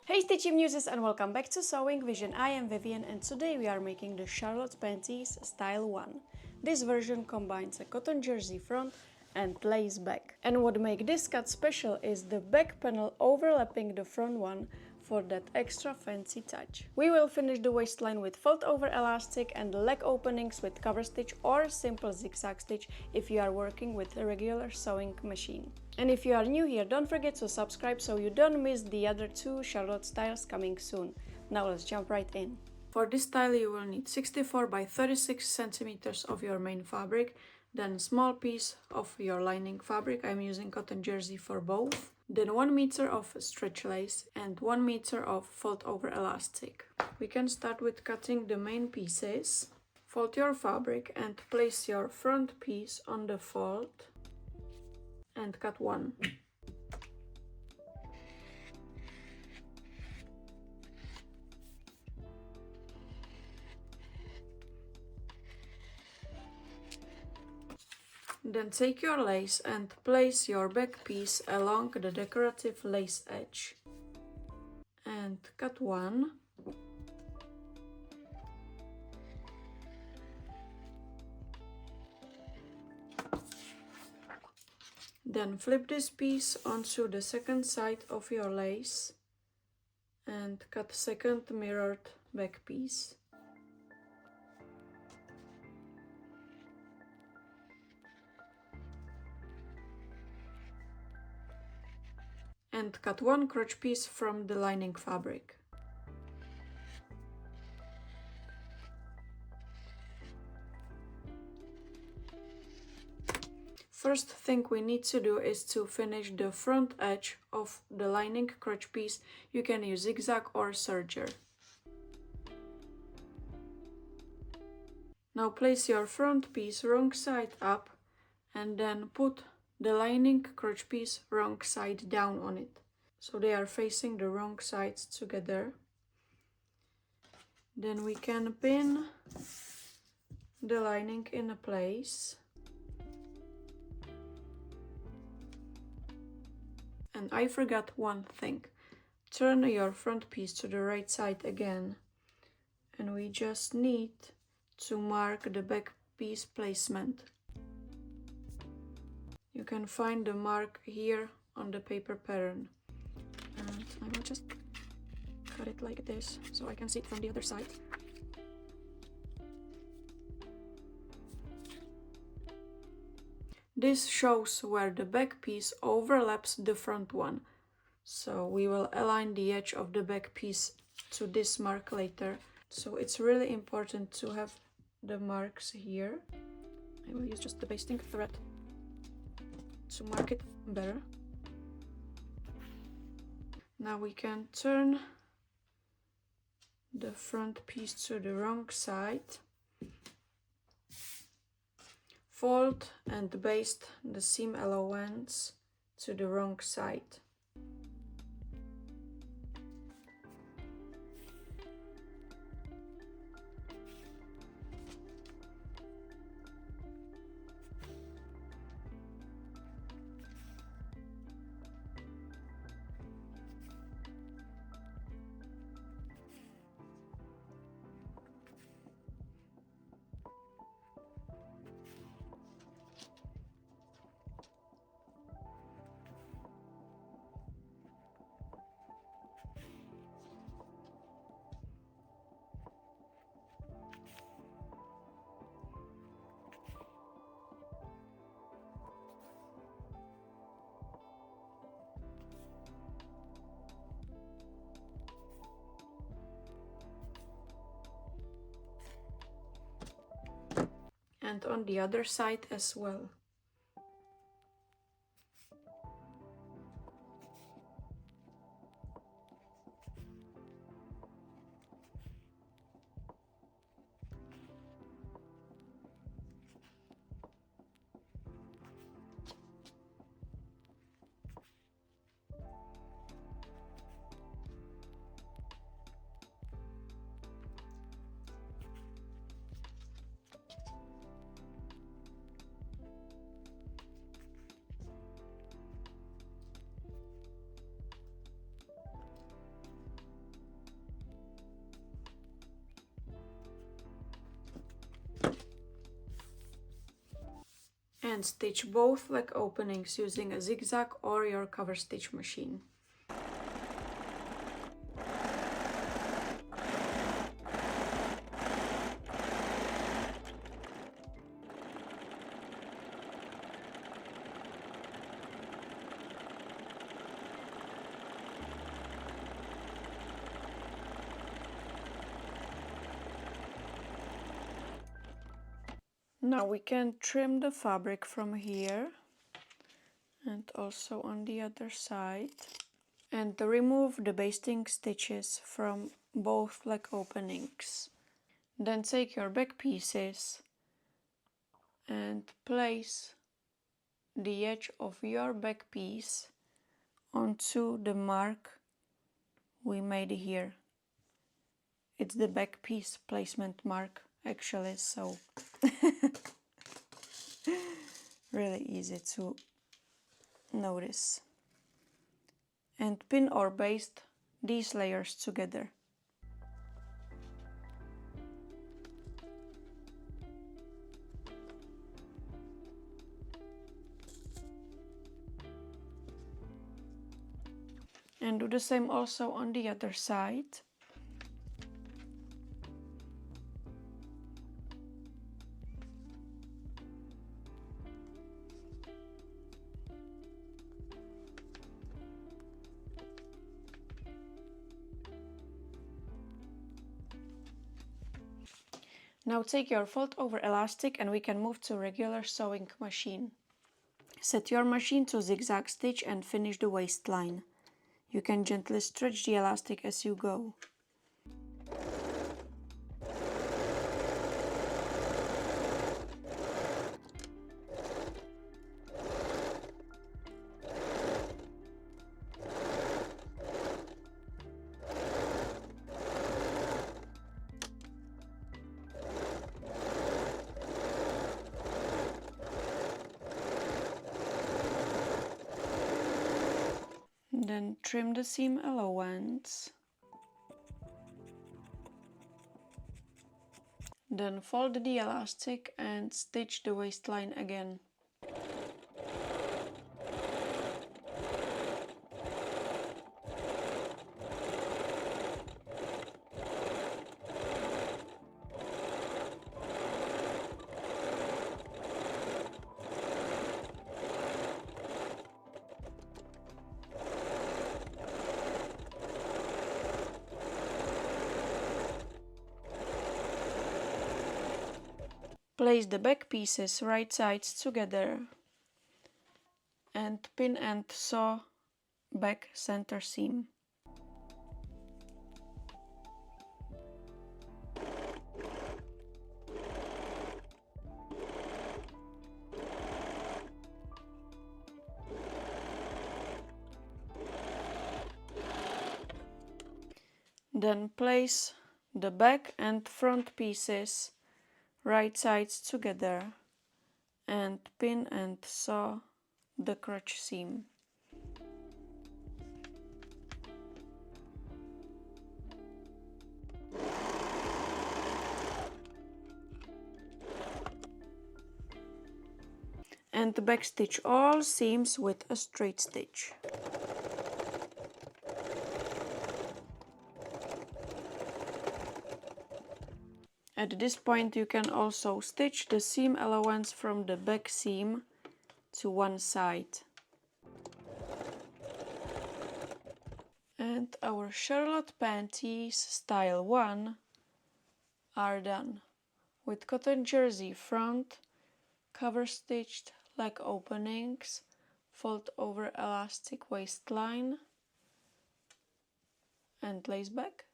Hey Stitchy Muses and welcome back to Sewing Vision. I am Vivian and today we are making the Charlotte Panties Style 1. This version combines a cotton jersey front and lace back. And what makes this cut special is the back panel overlapping the front one for that extra fancy touch. We will finish the waistline with fold over elastic and the leg openings with cover stitch or simple zigzag stitch if you are working with a regular sewing machine. And if you are new here, don't forget to subscribe so you don't miss the other two Charlotte styles coming soon. Now let's jump right in. For this style you will need 64 by 36 centimeters of your main fabric, then a small piece of your lining fabric. I'm using cotton jersey for both. Then 1 meter of stretch lace and 1 meter of fold over elastic. We can start with cutting the main pieces. Fold your fabric and place your front piece on the fold and cut 1. Then take your lace and place your back piece along the decorative lace edge and cut 1. Then flip this piece onto the second side of your lace and cut second mirrored back piece. And cut 1 crotch piece from the lining fabric. First thing we need to do is to finish the front edge of the lining crotch piece. You can use zigzag or serger. Now place your front piece wrong side up and then put the lining crotch piece wrong side down on it, so they are facing the wrong sides together. Then we can pin the lining in a place. And I forgot one thing. Turn your front piece to the right side again, and we just need to mark the back piece placement. You can find the mark here on the paper pattern. And I will just cut it like this so I can see it from the other side. This shows where the back piece overlaps the front one. So we will align the edge of the back piece to this mark later. So it's really important to have the marks here. I will use just the basting thread to mark it better. Now we can turn the front piece to the wrong side, fold and baste the seam allowance to the wrong side. And on the other side as well. and stitch both leg openings using a zigzag or your cover stitch machine. Now we can trim the fabric from here and also on the other side, and remove the basting stitches from both leg openings. Then take your back pieces and place the edge of your back piece onto the mark we made here. It's the back piece placement mark actually, so really easy to notice. And pin or baste these layers together. And do the same also on the other side. Now take your fold over elastic and we can move to regular sewing machine. Set your machine to zigzag stitch and finish the waistline. You can gently stretch the elastic as you go. Then trim the seam allowance. Then fold the elastic and stitch the waistline again. Place the back pieces right sides together and pin and sew back center seam. Then place the back and front pieces right sides together and pin and sew the crotch seam. And backstitch all seams with a straight stitch. At this point you can also stitch the seam allowance from the back seam to one side. And our Charlotte Panties Style 1 are done. With cotton jersey front, cover stitched leg openings, fold over elastic waistline and lace back.